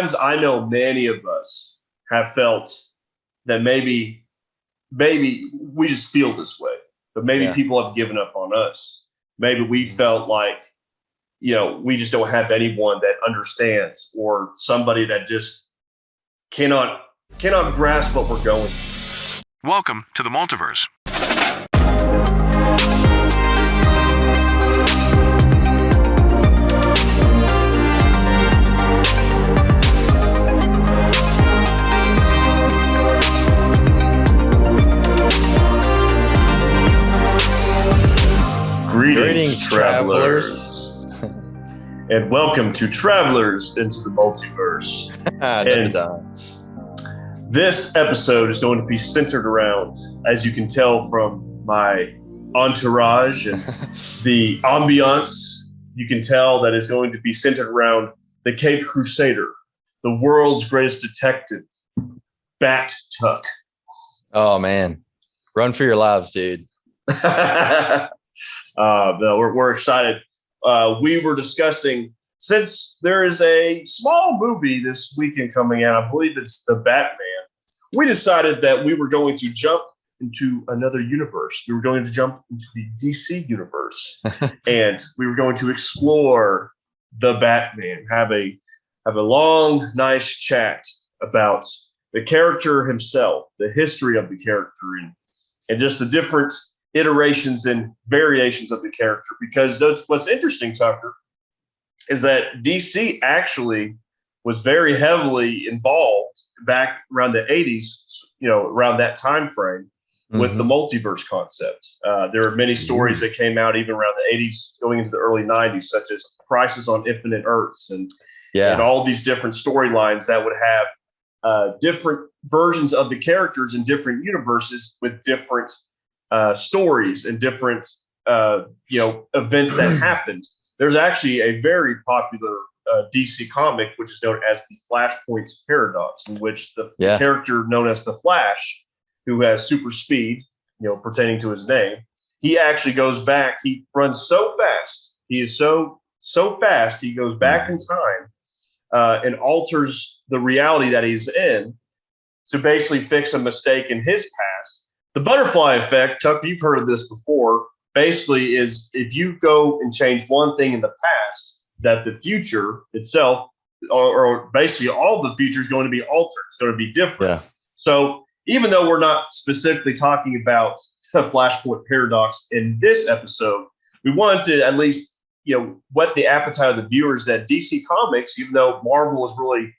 times I know many of us have felt that maybe we just feel this way, but maybe people have given up on us. Maybe we felt like, we just don't have anyone that understands, or somebody that just cannot grasp what we're going through. Welcome to the Multiverse. Greetings, travelers. And welcome to Travelers into the Multiverse. This episode is going to be centered around, as you can tell from my entourage and the ambiance, you can tell that is going to be centered around the Caped Crusader, the world's greatest detective, Bat Tuck. Oh, man. Run for your lives, dude. No, we're excited. We were discussing, since there is a small movie this weekend coming out, I believe it's The Batman, we decided that we were going to jump into another universe. We were going to jump into the DC universe, and we were going to explore The Batman, have a long, nice chat about the character himself, the history of the character, and just the different iterations and variations of the character. Because what's interesting, Tucker, is that DC actually was very heavily involved back around the 80s, around that time frame, with the multiverse concept. There are many stories that came out even around the 80s going into the early 90s, such as Crisis on Infinite Earths and all these different storylines that would have different versions of the characters in different universes with different stories and different events that happened. There's actually a very popular DC comic which is known as the Flashpoint Paradox, in which the character known as the Flash, who has super speed, pertaining to his name, he actually goes back. He runs so fast. He is so fast. He goes back in time and alters the reality that he's in to basically fix a mistake in his past. The butterfly effect, Tuck, you've heard of this before, basically is if you go and change one thing in the past, that the future itself, or basically all the future, is going to be altered. It's going to be different. Yeah. So even though we're not specifically talking about the Flashpoint Paradox in this episode, we wanted to at least, whet the appetite of the viewers that DC Comics, even though Marvel is really,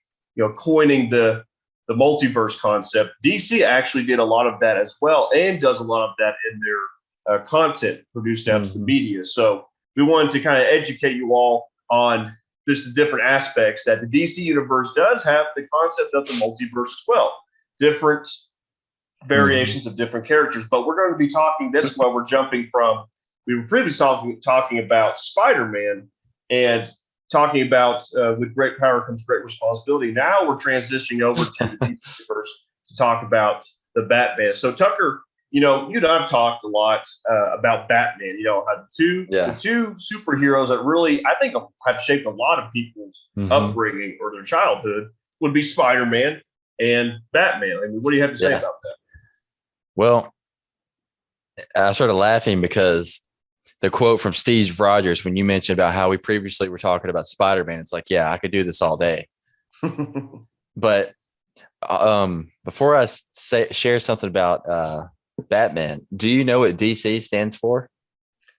coining the multiverse concept, DC actually did a lot of that as well, and does a lot of that in their content produced out to the media. So we wanted to kind of educate you all on just the different aspects that the DC universe does have, the concept of the multiverse as well, different variations of different characters. But we're going to be talking, this is why we're jumping from, we were previously talking about Spider-Man and talking about with great power comes great responsibility. Now we're transitioning over to the DC universe to talk about the Batman. So Tucker, you and I've talked a lot about Batman. How the two superheroes that really, I think, have shaped a lot of people's upbringing or their childhood would be Spider-Man and Batman. I mean, what do you have to say about that? Well, I started laughing because the quote from Steve Rogers, when you mentioned about how we previously were talking about Spider-Man, it's like, I could do this all day. But before I share something about Batman, do you know what DC stands for?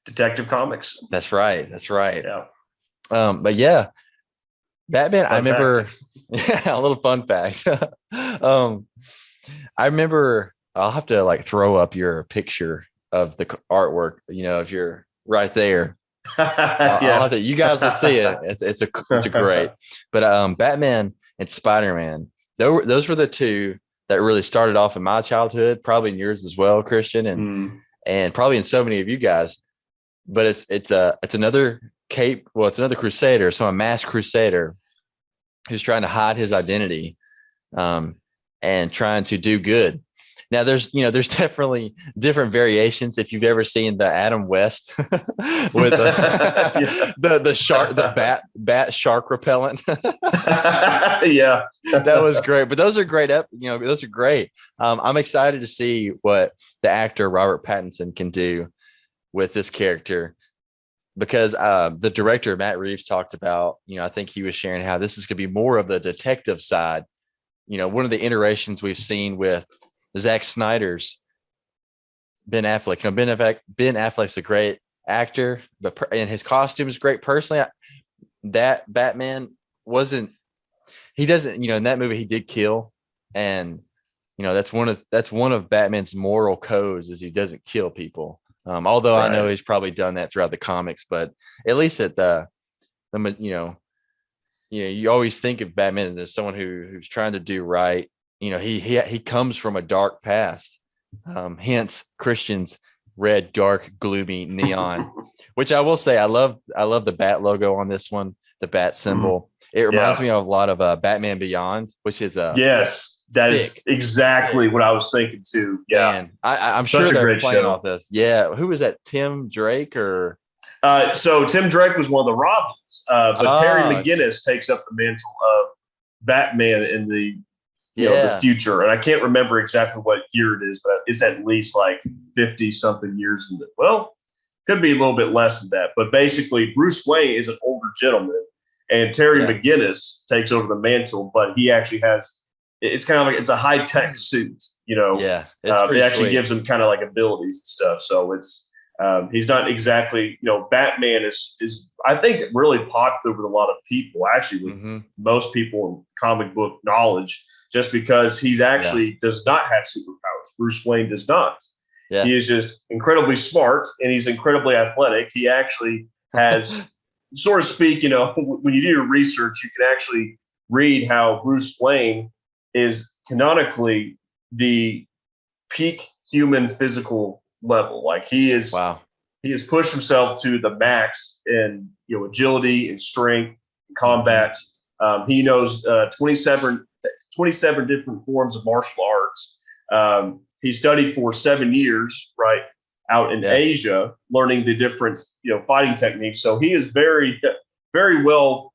Detective Comics. That's right. Yeah. But Batman, I remember a little fun fact. I remember, I'll have to throw up your picture of the artwork, if you're right there. I'll have to, you guys will see it. It's a great. But Batman and Spider-Man, those were the two that really started off in my childhood, probably in yours as well, Christian, and probably in so many of you guys. But it's another it's another crusader, so a masked crusader who's trying to hide his identity and trying to do good. Now there's definitely different variations. If you've ever seen the Adam West with the bat shark repellent. Yeah. That was great. But those are great. Those are great. I'm excited to see what the actor Robert Pattinson can do with this character, because the director Matt Reeves talked about, I think he was sharing how this is going to be more of the detective side. One of the iterations we've seen with Zack Snyder's Ben Affleck. Ben Affleck's a great actor, and his costume is great. Personally, that Batman he doesn't, in that movie he did kill, and that's one of Batman's moral codes is he doesn't kill people. Although right. I know he's probably done that throughout the comics, but at least at you always think of Batman as someone who's trying to do right. He comes from a dark past. Hence Christian's red, dark, gloomy neon, which I will say I love the bat logo on this one, the bat symbol. It reminds me of a lot of Batman Beyond, which is yes, that is exactly what I was thinking too. Yeah, man, I'm sure they're playing off this. Yeah, who was that? Tim Drake or? So Tim Drake was one of the Robins, but Terry McGinnis takes up the mantle of Batman in the the future, and I can't remember exactly what year it is, but it's at least like 50 something years. Could be a little bit less than that, but basically Bruce Wayne is an older gentleman, and Terry McGinnis takes over the mantle, but he actually has. It's kind of like it's a high tech suit, Yeah, it actually gives him kind of like abilities and stuff. So it's. He's not exactly, Batman is I think really popular with a lot of people, actually with most people in comic book knowledge, just because he's actually does not have superpowers. Bruce Wayne does not. Yeah. He is just incredibly smart and he's incredibly athletic. He actually has, so to speak, when you do your research, you can actually read how Bruce Wayne is canonically the peak human physical level. Like he has pushed himself to the max in agility and strength and combat. He knows 27 different forms of martial arts. He studied for 7 years right out in Asia, learning the different fighting techniques. So he is very, very well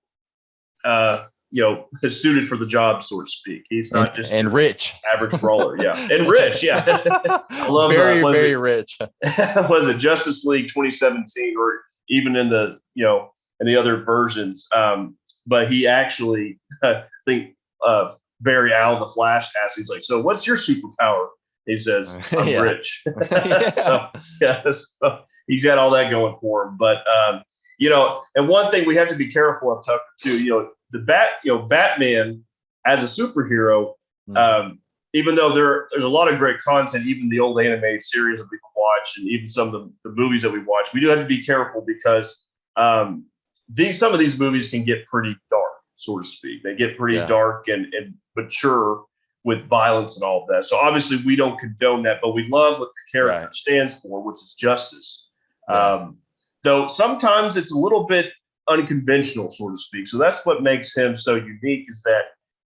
is suited for the job, so to speak. He's not just rich, average brawler. Yeah. And rich. Yeah. I love very rich. Was it Justice League 2017 or even in the, in the other versions? But he actually, I think, Barry Allen, the Flash asks, he's like, so what's your superpower? He says, I'm rich. So he's got all that going for him. But, and one thing we have to be careful of, Tucker, too, Batman as a superhero, even though there's a lot of great content, even the old animated series that we watch and even some of the movies that we watch, we do have to be careful because some of these movies can get pretty dark, so to speak. They get pretty dark and mature with violence and all of that. So obviously we don't condone that, but we love what the character stands for, which is justice. Though sometimes it's a little bit unconventional, so to speak. So that's what makes him so unique, is that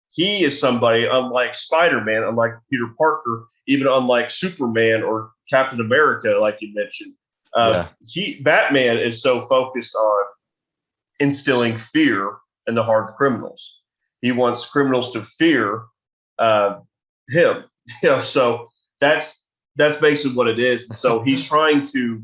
he is somebody unlike Spider-Man, unlike Peter Parker, even unlike Superman or Captain America, like you mentioned. Batman is so focused on instilling fear in the heart of criminals. He wants criminals to fear him. So that's basically what it is. And so he's trying to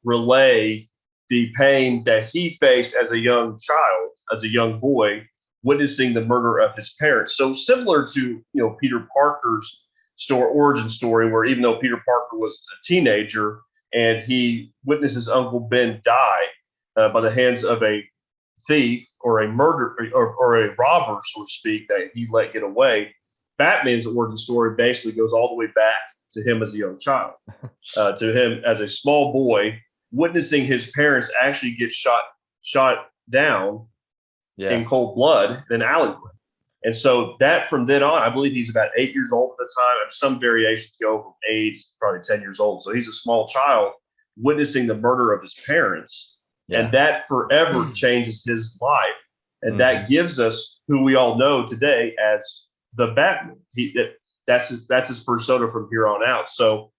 relay the pain that he faced as a young child, as a young boy, witnessing the murder of his parents. So similar to Peter Parker's origin story, where even though Peter Parker was a teenager and he witnessed his Uncle Ben die by the hands of a thief or a murderer or a robber, so to speak, that he let get away, Batman's origin story basically goes all the way back to him as a young child, to him as a small boy, witnessing his parents actually get shot down in cold blood in an alleyway. And so that from then on, I believe he's about 8 years old at the time. And some variations go from age, probably 10 years old. So he's a small child witnessing the murder of his parents. And that forever changes his life. And that gives us who we all know today as the Batman. that's his persona from here on out. So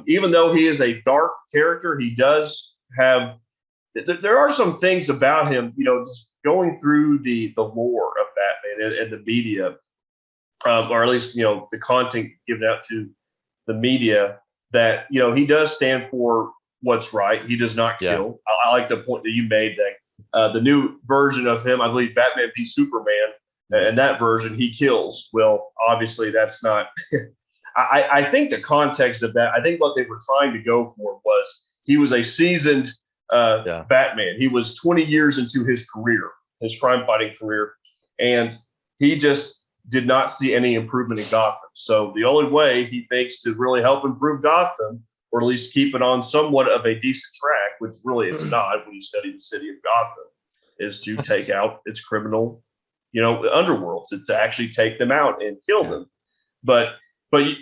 even though he is a dark character, he does have. There are some things about him, just going through the lore of Batman and the media, or at least the content given out to the media, that he does stand for what's right. He does not kill. I like the point that you made that the new version of him, I believe Batman v Superman, and that version he kills. Well, obviously that's not. I think the context of that, I think what they were trying to go for was he was a seasoned Batman. He was 20 years into his career, his crime fighting career, and he just did not see any improvement in Gotham. So the only way he thinks to really help improve Gotham, or at least keep it on somewhat of a decent track, which really it's not when you study the city of Gotham, is to take out its criminal, underworld, to actually take them out and kill them. But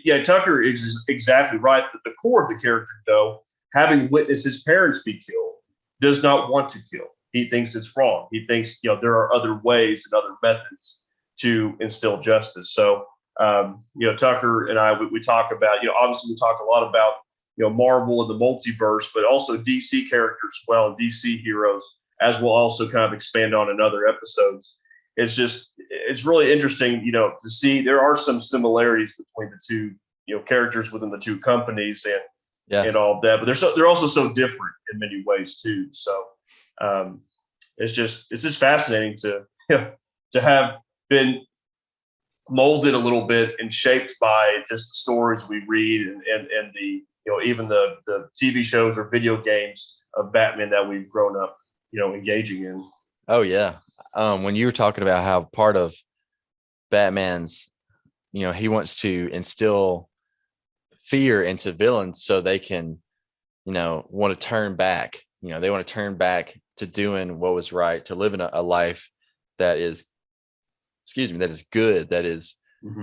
yeah, Tucker is exactly right. The core of the character, though, having witnessed his parents be killed, does not want to kill. He thinks it's wrong. He thinks there are other ways and other methods to instill justice. So Tucker and I, we talk about, obviously we talk a lot about Marvel and the multiverse, but also DC characters as well, and DC heroes, as we'll also kind of expand on in other episodes. It's really interesting, to see there are some similarities between the two, characters within the two companies and all of that, but they're also so different in many ways too. So it's just fascinating to have been molded a little bit and shaped by just the stories we read and the even the TV shows or video games of Batman that we've grown up engaging in. Oh yeah. When you were talking about how part of Batman's, he wants to instill fear into villains so they can, want to turn back. They want to turn back to doing what was right, to living a life that is, that is good, that is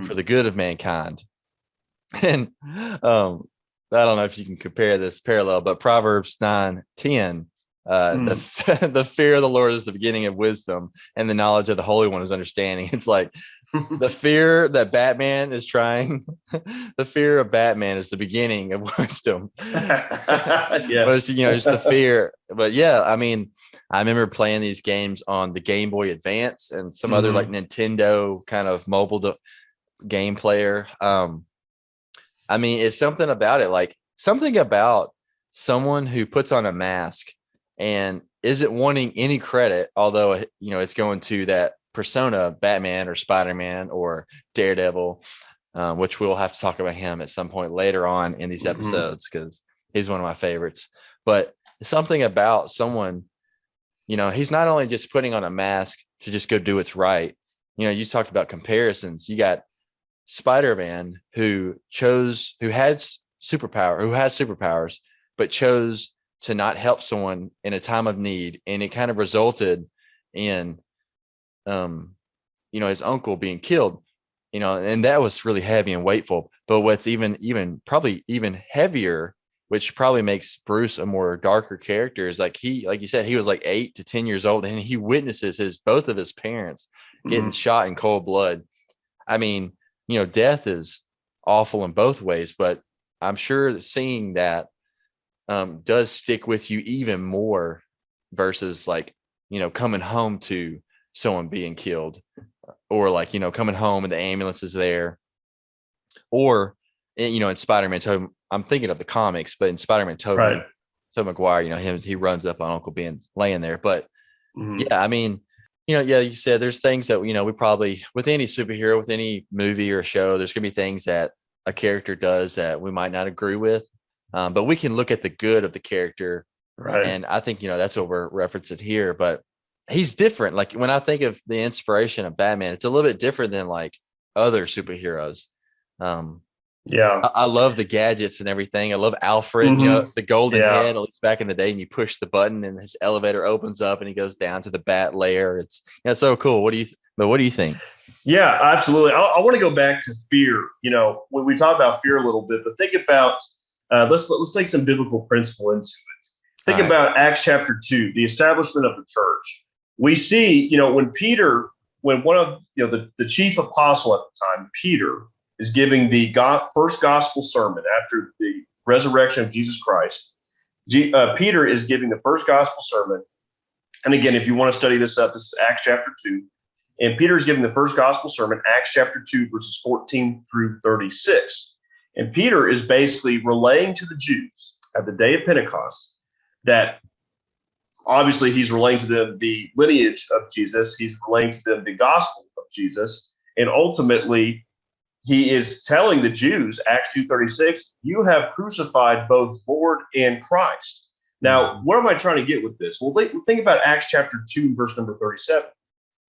for the good of mankind. And I don't know if you can compare this parallel, but Proverbs 9:10. The fear of the Lord is the beginning of wisdom, and the knowledge of the Holy One is understanding. It's like the fear that Batman is trying. The fear of Batman is the beginning of wisdom. But it's, just the fear. But yeah, I mean, I remember playing these games on the Game Boy Advance and some other like Nintendo kind of mobile game player. I mean, it's something about it, like something about someone who puts on a mask and isn't wanting any credit, although, it's going to that persona, Batman or Spider-Man or Daredevil, which we'll have to talk about him at some point later on in these episodes, because he's one of my favorites. But something about someone, he's not only just putting on a mask to just go do what's right. You talked about comparisons. You got Spider-Man who has superpowers, but chose to not help someone in a time of need, and it kind of resulted in his uncle being killed, and that was really heavy and weightful. But what's even probably even heavier, which probably makes Bruce a more darker character, is like you said, he was like 8 to 10 years old, and he witnesses both of his parents getting shot in cold blood. I mean, death is awful in both ways, but I'm sure seeing that does stick with you even more versus like, coming home to someone being killed, or like, coming home and the ambulance is there, or, in Spider-Man, I'm thinking of the comics, but in Spider-Man, Tobey Maguire, he runs up on Uncle Ben laying there. But yeah, I mean, you said there's things that, we probably, with any superhero, with any movie or show, there's gonna be things that a character does that we might not agree with. But we can look at the good of the character. Right. And I think, that's what we're referencing here, but he's different. Like when I think of the inspiration of Batman, it's a little bit different than like other superheroes. I love the gadgets and everything. I love Alfred, the golden head, at least back in the day, and you push the button and his elevator opens up and he goes down to the bat layer. It's so cool. What do you think? Yeah, absolutely. I want to go back to fear. When we talk about fear a little bit, but think about, let's take some biblical principle into it. Think about Acts chapter 2, the establishment of the church. We see, when one of, the chief apostle at the time, Peter, is giving the first gospel sermon after the resurrection of Jesus Christ. Peter is giving the first gospel sermon. And again, if you want to study this up, this is Acts chapter 2. And Peter is giving the first gospel sermon, Acts chapter 2, verses 14 through 36. And Peter is basically relaying to the Jews at the day of Pentecost that obviously he's relaying to them the lineage of Jesus. He's relaying to them the gospel of Jesus. And ultimately, he is telling the Jews, Acts 2:36, you have crucified both Lord and Christ. Now, what am I trying to get with this? Well, think about Acts chapter 2, verse number 37.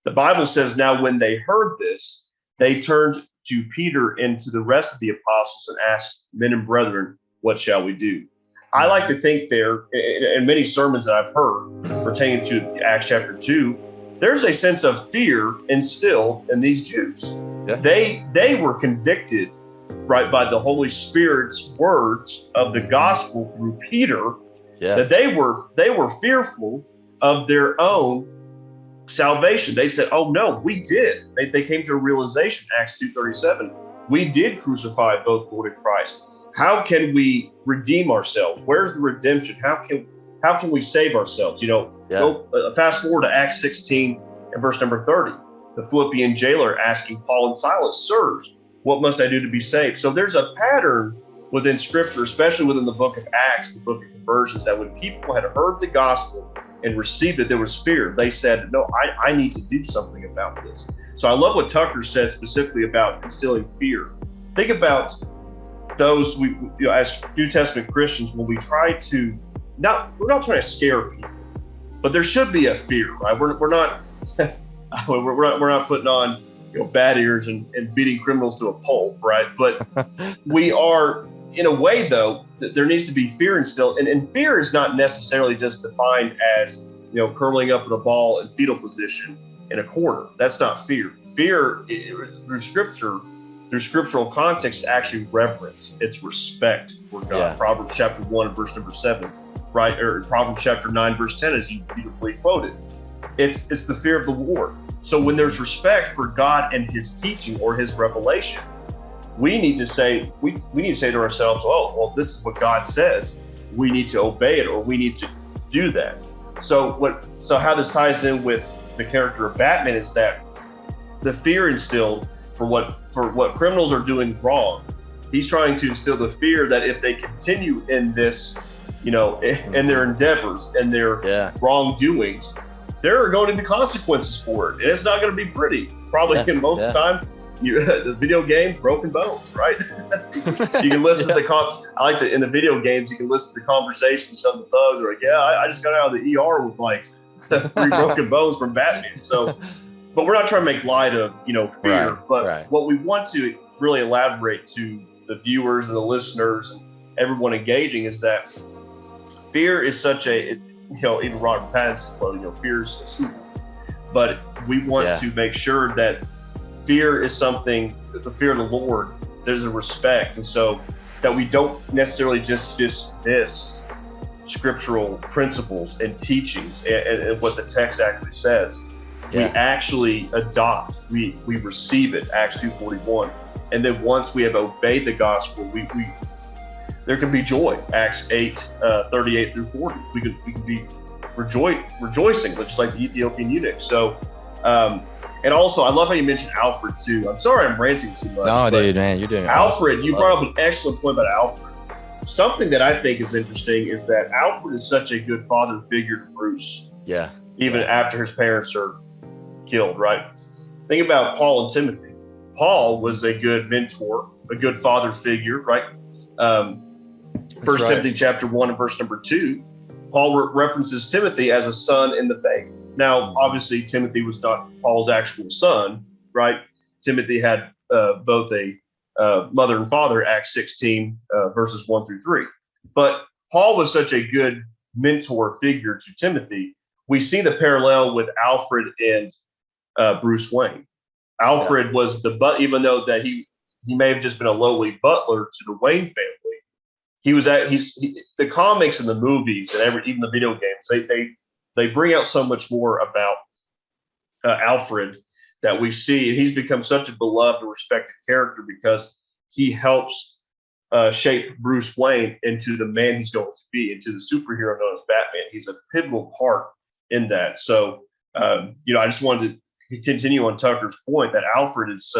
The Bible says, now when they heard this, they turned to Peter and to the rest of the apostles and asked, men and brethren, what shall we do? I like to think there, in many sermons that I've heard pertaining to Acts chapter 2, there's a sense of fear instilled in these Jews. Yeah. They were convicted, right, by the Holy Spirit's words of the gospel through Peter, that they were fearful of their own salvation. They said, oh no, we did. They came to a realization, Acts 2:37, we did crucify both Lord and Christ. How can we redeem ourselves? Where's the redemption? How can we save ourselves? Go fast forward to Acts 16 and verse number 30. The Philippian jailer asking Paul and Silas, sirs, what must I do to be saved? So there's a pattern within Scripture, especially within the book of Acts, the book of conversions, that when people had heard the gospel and received it, there was fear. They said, no, I need to do something about this. So I love what Tucker said specifically about instilling fear. Think about those as New Testament Christians, when we try to we're not trying to scare people, but there should be a fear, right? We're not we're not putting on bat ears and beating criminals to a pulp, right? But we are, in a way, though, that there needs to be fear instilled, and fear is not necessarily just defined as curling up in a ball in fetal position in a corner. That's not fear. Fear, through Scripture, through scriptural context, is actually reverence. It's respect for God. Yeah. Proverbs chapter 1 verse number 7, right? Or Proverbs chapter 9 verse 10, as you beautifully quoted. It's the fear of the Lord. So when there's respect for God and His teaching or His revelation, we need to say to ourselves, oh, well, this is what God says. We need to obey it, or we need to do that. So how this ties in with the character of Batman is that the fear instilled for what criminals are doing wrong, he's trying to instill the fear that if they continue in this, in their endeavors and their wrongdoings, there are going to be consequences for it, and it's not going to be pretty. Probably most of the time, the video games, broken bones, right? You can listen to in the video games, you can listen to the conversations. Some of the thugs are like, I just got out of the ER with like 3 broken bones from Batman. So, but we're not trying to make light of fear. What we want to really elaborate to the viewers and the listeners and everyone engaging is that fear is such even Robert Pattinson quote, fear is a tool. But we want to make sure that fear is something, the fear of the Lord, there's a respect. And so that we don't necessarily just dismiss scriptural principles and teachings and what the text actually says. We actually adopt, we receive it, Acts 2:41. And then once we have obeyed the gospel, there can be joy, Acts 8:38 through 40. We can be rejoicing, just like the Ethiopian eunuch. So, and also, I love how you mentioned Alfred too. I'm sorry I'm ranting too much. No, dude, man, you're doing Alfred. You brought up an excellent point about Alfred. Something that I think is interesting is that Alfred is such a good father figure to Bruce. Yeah. Even after his parents are killed, right? Think about Paul and Timothy. Paul was a good mentor, a good father figure, right? First Timothy chapter 1 and verse number 2, Paul references Timothy as a son in the faith. Now, obviously, Timothy was not Paul's actual son, right? Timothy had both a mother and father, Acts 16, verses 1 through 3. But Paul was such a good mentor figure to Timothy. We see the parallel with Alfred and Bruce Wayne. Alfred was even though that he may have just been a lowly butler to the Wayne family, the comics and the movies and even the video games, they bring out so much more about Alfred that we see. And he's become such a beloved and respected character because he helps shape Bruce Wayne into the man he's going to be, into the superhero known as Batman. He's a pivotal part in that. So, I just wanted to continue on Tucker's point that Alfred is,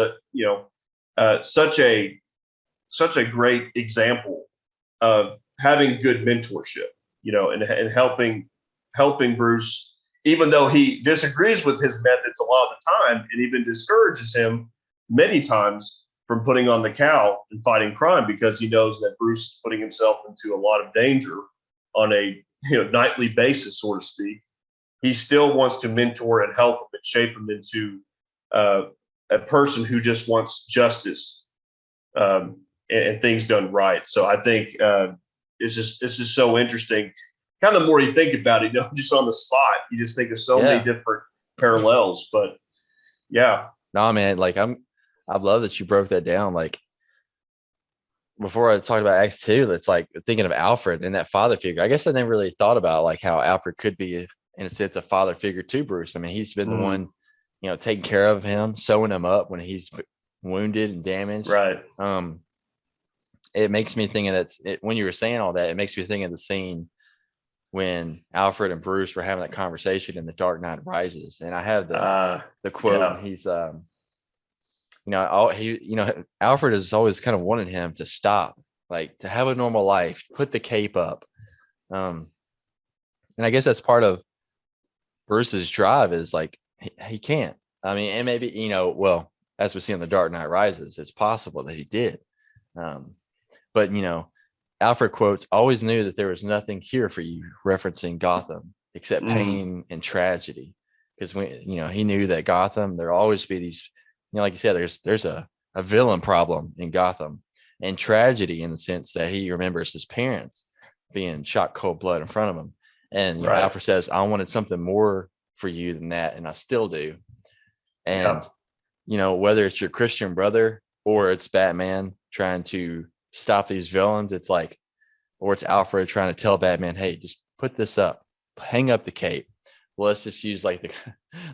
such a great example of having good mentorship, and helping Bruce, even though he disagrees with his methods a lot of the time and even discourages him many times from putting on the cowl and fighting crime, because he knows that Bruce is putting himself into a lot of danger on a nightly basis, so to speak. He still wants to mentor and help him and shape him into a person who just wants justice and things done right. So I think it's just so interesting. Kind of the more you think about it, just on the spot, you just think of so many different parallels. But yeah, no, man, like I love that you broke that down. Like before I talked about Acts 2, it's like thinking of Alfred and that father figure. I guess I never really thought about like how Alfred could be, in a sense, a father figure to Bruce. I mean, he's been the one, taking care of him, sewing him up when he's wounded and damaged. Right. It makes me think when you were saying all that, it makes me think of the scene when Alfred and Bruce were having that conversation in The Dark Knight Rises. And I have the quote, and he's, Alfred has always kind of wanted him to stop, like to have a normal life, put the cape up. And I guess that's part of Bruce's drive is like, he can't. I mean, and maybe, well, as we see in The Dark Knight Rises, it's possible that he did. But, Alfred quotes, always knew that there was nothing here for you, referencing Gotham, except pain and tragedy. Because he knew that Gotham, there'll always be these, like you said, there's a villain problem in Gotham, and tragedy in the sense that he remembers his parents being shot cold blood in front of him. And Alfred says, I wanted something more for you than that, and I still do. And, whether it's your Christian brother or it's Batman trying to stop these villains, it's like, or it's Alfred trying to tell Batman, hey, just put this up, hang up the cape. Well, let's just use like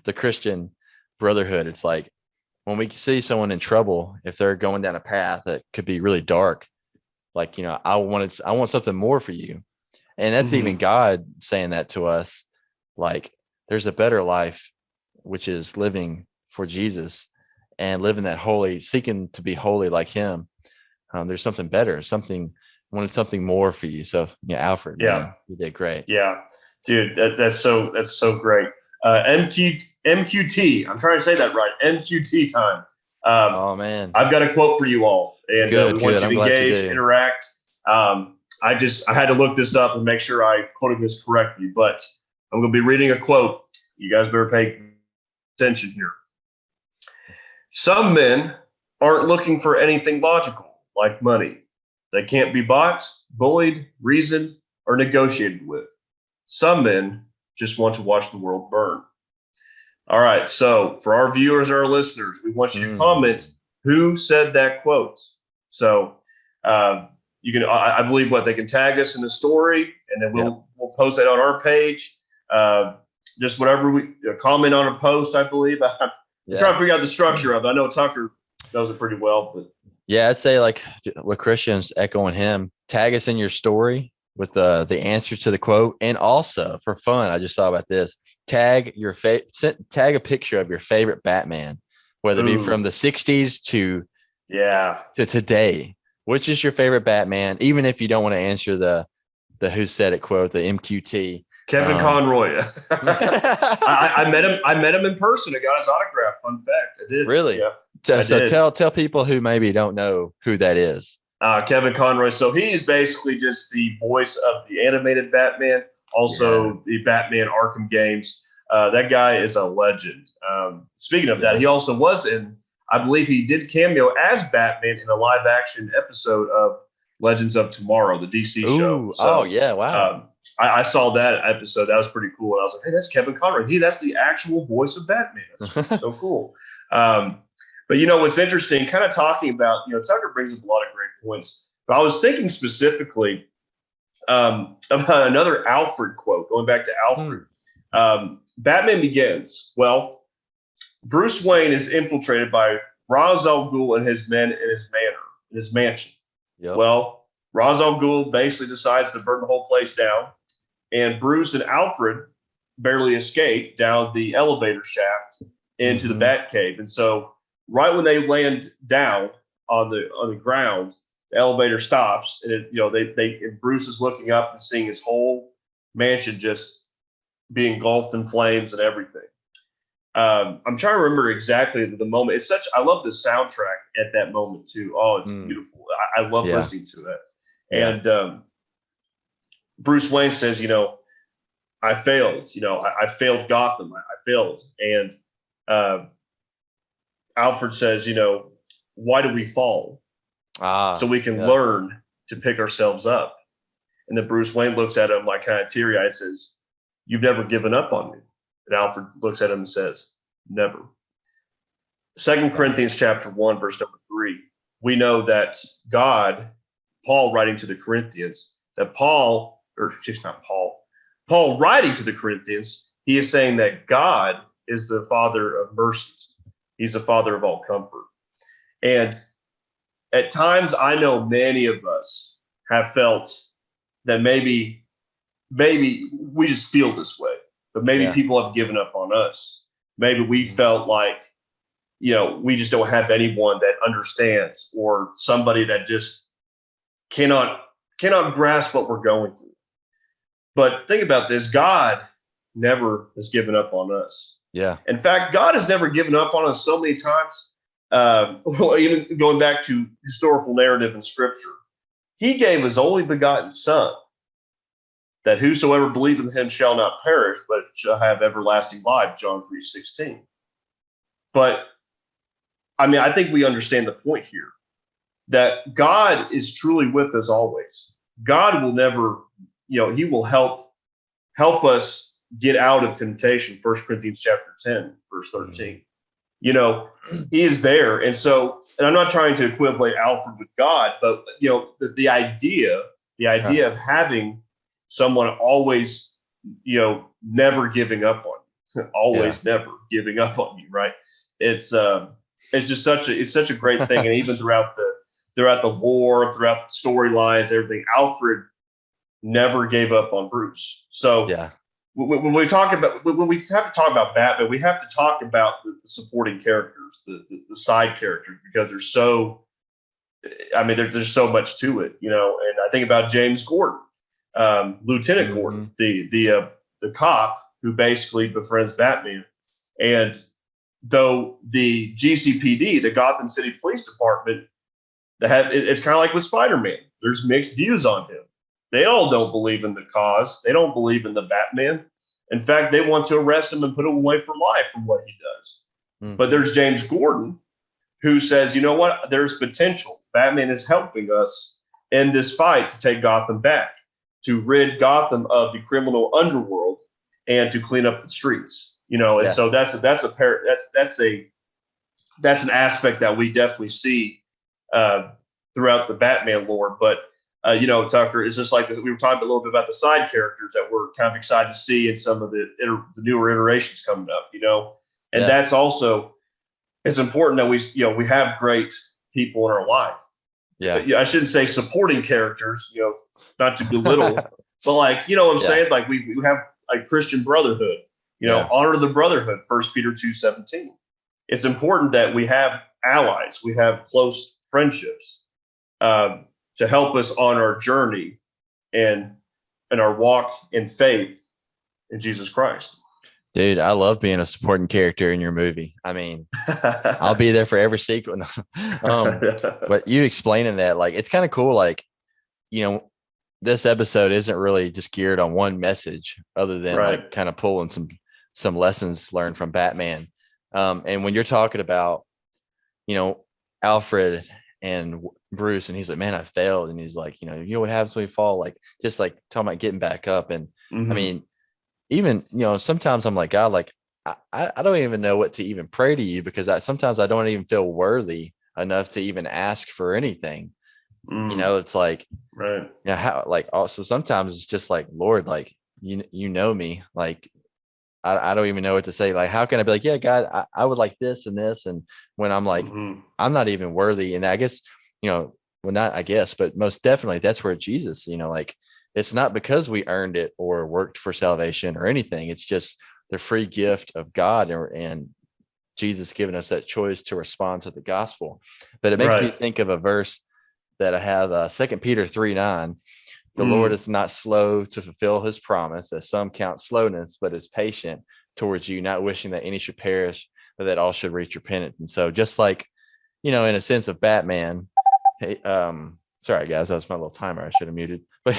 the Christian brotherhood. It's like when we see someone in trouble, if they're going down a path that could be really dark, like, I want something more for you. And that's even God saying that to us. Like there's a better life, which is living for Jesus and living that holy, seeking to be holy like him. There's something better, wanted something more for you. So Alfred, man, you did great. Yeah, dude, that's so great. MQT, I'm trying to say that right. MQT time. Oh man, I've got a quote for you all, and we want you to engage, interact. I had to look this up and make sure I quoted this correctly, but I'm going to be reading a quote. You guys better pay attention here. Some men aren't looking for anything logical, like money. They can't be bought, bullied, reasoned, or negotiated with. Some men just want to watch the world burn. All right, so for our viewers, our listeners, we want you to comment who said that quote. So you can, I believe, they can tag us in the story, and then we'll post that on our page. Just whatever we comment on a post, I believe. I'm trying to figure out the structure of it. I know Tucker knows it pretty well, but I'd say like with Christians echoing him, tag us in your story with the answer to the quote. And also for fun, I just thought about this, tag a picture of your favorite Batman, whether it be from the 60s to today. Which is your favorite Batman? Even if you don't want to answer the who said it quote, the MQT. Kevin Conroy. I met him in person. I got his autograph. Fun fact. I did. Really? Yeah. So tell people who maybe don't know who that is. Kevin Conroy. So he's basically just the voice of the animated Batman, also the Batman Arkham games. That guy is a legend. Speaking of that, he also was in, I believe he did cameo as Batman in a live action episode of Legends of Tomorrow, the DC show. So, wow. I saw that episode. That was pretty cool. And I was like, hey, that's Kevin Conroy. That's the actual voice of Batman. That's so cool. But what's interesting, kind of talking about, Tucker brings up a lot of great points. But I was thinking specifically about another Alfred quote, going back to Alfred. Batman Begins. Well, Bruce Wayne is infiltrated by Ra's al Ghul and his men in his mansion. Yep. Well, Ra's al Ghul basically decides to burn the whole place down, and Bruce and Alfred barely escape down the elevator shaft into the Batcave. And so, right when they land down on the ground, the elevator stops, and and Bruce is looking up and seeing his whole mansion just be engulfed in flames and everything. I'm trying to remember exactly the moment. I love the soundtrack at that moment too. Oh, it's beautiful. I love listening to it. And Bruce Wayne says, I failed. I failed Gotham. I failed. And Alfred says, why do we fall? So we can learn to pick ourselves up. And then Bruce Wayne looks at him like kind of teary-eyed and says, you've never given up on me. And Alfred looks at him and says, never. 2 Corinthians chapter 1, verse number 3, we know that Paul writing to the Corinthians, Paul writing to the Corinthians, he is saying that God is the Father of mercies. He's the Father of all comfort. And at times, I know many of us have felt that maybe we just feel this way, but maybe people have given up on us. Maybe we felt like, we just don't have anyone that understands, or somebody that just cannot grasp what we're going through. But think about this. God never has given up on us. Yeah. In fact, God has never given up on us so many times. Even going back to historical narrative in Scripture, he gave his only begotten Son, that whosoever believeth in him shall not perish, but shall have everlasting life, John 3:16. But, I think we understand the point here, that God is truly with us always. God will never, he will help us get out of temptation, 1 Corinthians chapter 10, verse 13. He is there. And so, and I'm not trying to equate Alfred with God, but, the idea of having someone always, never giving up on you, always never giving up on you, right? It's just such a great thing. And even throughout the lore, throughout the storylines, everything, Alfred never gave up on Bruce. So when we have to talk about Batman, we have to talk about the supporting characters, the side characters, because there's so much to it, and I think about James Gordon, Lieutenant Gordon, the cop who basically befriends Batman. And though the GCPD, the Gotham City Police Department, it's kind of like with Spider-Man. There's mixed views on him. They all don't believe in the cause. They don't believe in the Batman. In fact, they want to arrest him and put him away for life from what he does. But there's James Gordon, who says, you know what? There's potential. Batman is helping us in this fight to take Gotham back, to rid Gotham of the criminal underworld, and to clean up the streets. And so that's an aspect that we definitely see throughout the Batman lore. But Tucker, it's just like this. We were talking a little bit about the side characters that we're kind of excited to see in some of the newer iterations coming up. And that's also, it's important that we have great people in our life. Yeah, I shouldn't say supporting characters, not to belittle, but what I'm saying, like we have like Christian brotherhood, honor the brotherhood, 1 Peter 2:17. It's important that we have allies, we have close friendships to help us on our journey and our walk in faith in Jesus Christ. Dude, I love being a supporting character in your movie. I'll be there for every sequence. But you explaining that, it's kind of cool. This episode isn't really just geared on one message, other than kind of pulling some lessons learned from Batman. And when you're talking about, Alfred and Bruce, and he's like, man, I failed. And he's like, what happens when we fall? Just talking about getting back up. And even, sometimes I'm like, God, I don't even know what to even pray to you, because sometimes I don't even feel worthy enough to even ask for anything. It's like, right. Also sometimes it's just like, Lord, you know me, I don't even know what to say. Like, how can I be like, yeah, God, I would like this and this. And when I'm like, I'm not even worthy. And I guess, well, not, I guess, but most definitely that's where Jesus, like, it's not because we earned it or worked for salvation or anything. It's just the free gift of God and Jesus giving us that choice to respond to the gospel. But it makes me think of a verse that I have, 2 Peter 3:9. The Lord is not slow to fulfill his promise, as some count slowness, but is patient towards you, not wishing that any should perish, but that all should reach repentance. And so just like, in a sense of Batman, hey, sorry guys, that was my little timer. I should have muted. But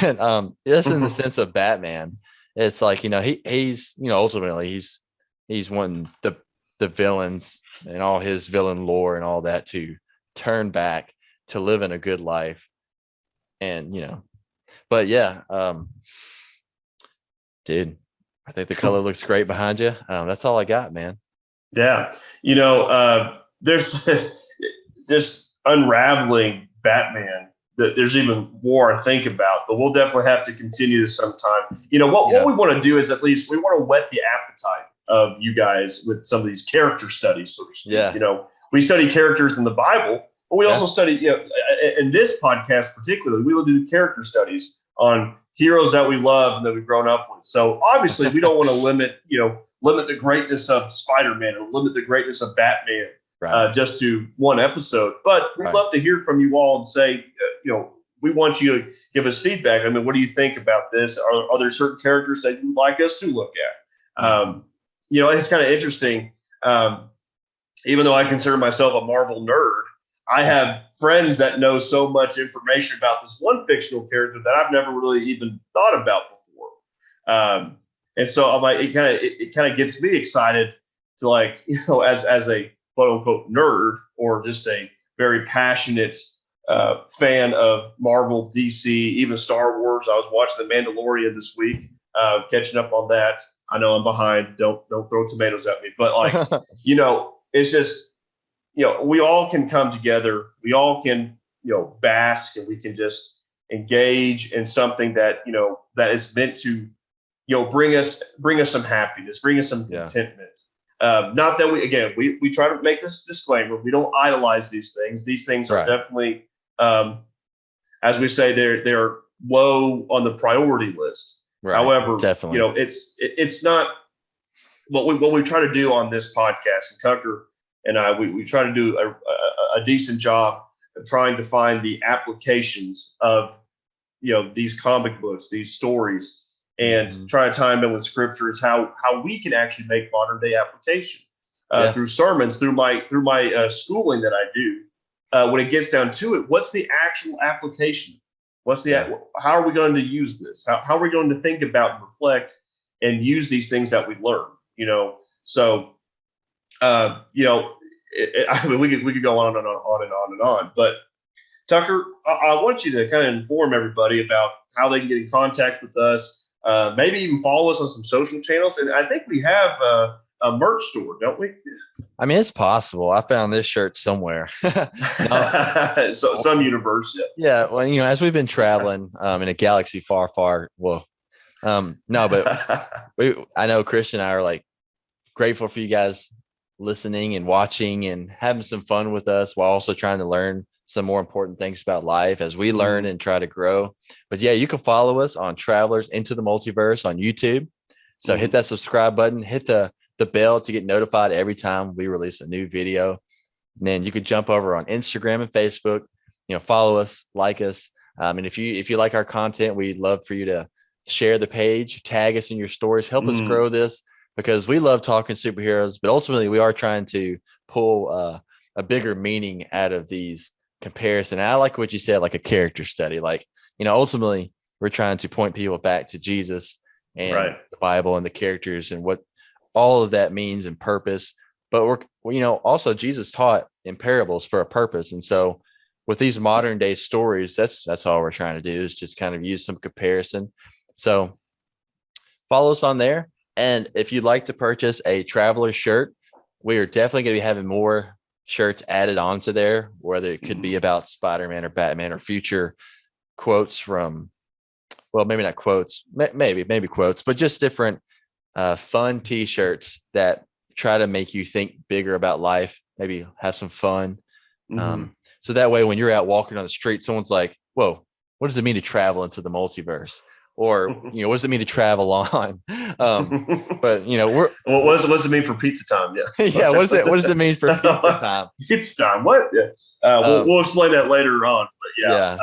just in the sense of Batman, it's like, he's, ultimately he's wanting the villains and all his villain lore and all that to turn back to live in a good life. And, but yeah, dude, I think the color looks great behind you. That's all I got, man. Yeah. There's just unraveling Batman. There's even more I think about, but we'll definitely have to continue this sometime. What we want to do is at least we want to whet the appetite of you guys with some of these character studies, so to speak. Yeah. We study characters in the Bible, but we also study, in this podcast particularly, we will do character studies on heroes that we love and that we've grown up with. So obviously we don't want to limit the greatness of Spider-Man or limit the greatness of Batman just to one episode. But we'd love to hear from you all and say, we want you to give us feedback. I mean, what do you think about this? Are there certain characters that you'd like us to look at? It's kind of interesting. Even though I consider myself a Marvel nerd, I have friends that know so much information about this one fictional character that I've never really even thought about before. And so I'm like, it kind of gets me excited to, like, as a quote unquote nerd or just a very passionate fan of Marvel, DC, even Star Wars. I was watching The Mandalorian this week, catching up on that. I know I'm behind. Don't throw tomatoes at me, but like, it's just, we all can come together. We all can, bask, and we can just engage in something that, that is meant to, bring us some happiness, bring us some contentment. Not that we try to make this disclaimer. We don't idolize these things. These things are definitely, as we say, they're low on the priority list. Right. However, definitely, it's not what we try to do on this podcast. And Tucker and I, we try to do a decent job of trying to find the applications of, these comic books, these stories, and try to tie them in with scriptures, how we can actually make modern day application through sermons, through my schooling that I do. When it gets down to it, what's the actual application? How are we going to use this? How are we going to think about and reflect and use these things that we learn? So, I mean, we could go on and on and on and on. But Tucker, I want you to kind of inform everybody about how they can get in contact with us. Maybe even follow us on some social channels. And I think we have a merch store, don't we? I mean, it's possible. I found this shirt somewhere. So some universe. Yeah. Well, as we've been traveling in a galaxy far, far. Well, no, but I know Christian and I are like grateful for you guys listening and watching and having some fun with us while also trying to learn some more important things about life as we learn and try to grow. But yeah, you can follow us on Travelers Into the Multiverse on YouTube. So hit that subscribe button, hit the bell to get notified every time we release a new video. And then you could jump over on Instagram and Facebook, follow us, like us. And if you like our content, we'd love for you to share the page, tag us in your stories, help us grow this, because we love talking superheroes, but ultimately we are trying to pull a bigger meaning out of these comparison. I like what you said, like a character study, like, ultimately we're trying to point people back to Jesus and the Bible and the characters and what all of that means and purpose. But also Jesus taught in parables for a purpose. And so with these modern day stories, that's all we're trying to do, is just kind of use some comparison. So follow us on there. And if you'd like to purchase a Traveler shirt, we are definitely going to be having more shirts added onto there, whether it could be about Spider-Man or Batman or future quotes from, well, maybe not quotes, maybe quotes, but just different fun t-shirts that try to make you think bigger about life, maybe have some fun. So that way, when you're out walking on the street, someone's like, whoa, what does it mean to travel into the multiverse? Or, what does it mean to travel on? But what does it mean for pizza time? Yeah. Yeah. What does it mean for pizza time? Pizza time. What? Yeah. We'll explain that later on. But yeah.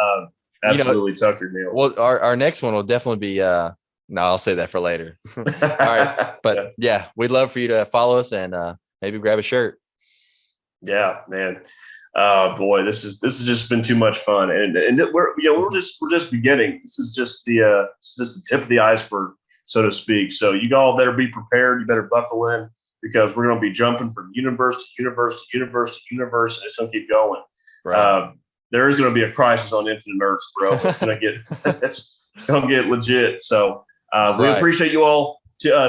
Absolutely, Tucker nailed. Well, our next one will definitely be, no, I'll say that for later. All right. But yeah, we'd love for you to follow us and maybe grab a shirt. Yeah, man. Boy, this has just been too much fun, and we're just beginning. This is just the tip of the iceberg, so to speak. So you all better be prepared. You better buckle in, because we're going to be jumping from universe to universe to universe to universe, and it's going to keep going. Right. There is going to be a crisis on Infinite Earths, bro. It's going to get legit. So we appreciate you all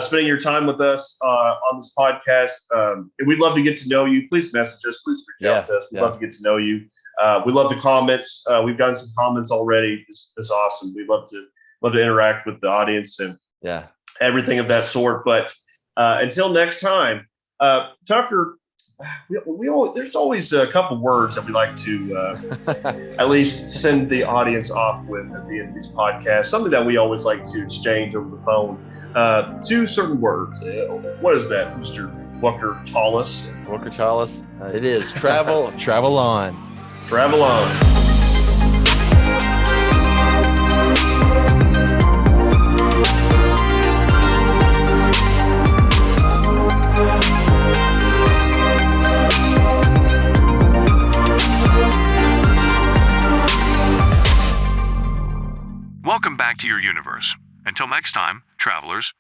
spending your time with us on this podcast. And we'd love to get to know you. Please message us. Please reach out to us. We'd love to get to know you. We love the comments. We've gotten some comments already. It's awesome. We'd love to interact with the audience and everything of that sort. But until next time, Tucker, there's always a couple words that we like to at least send the audience off with at the end of these podcasts. Something that we always like to exchange over the phone. 2 certain words. What is that, Mr. Walker Tallis? Walker Tallis. It is travel on. Travel on. Welcome back to your universe. Until next time, travelers.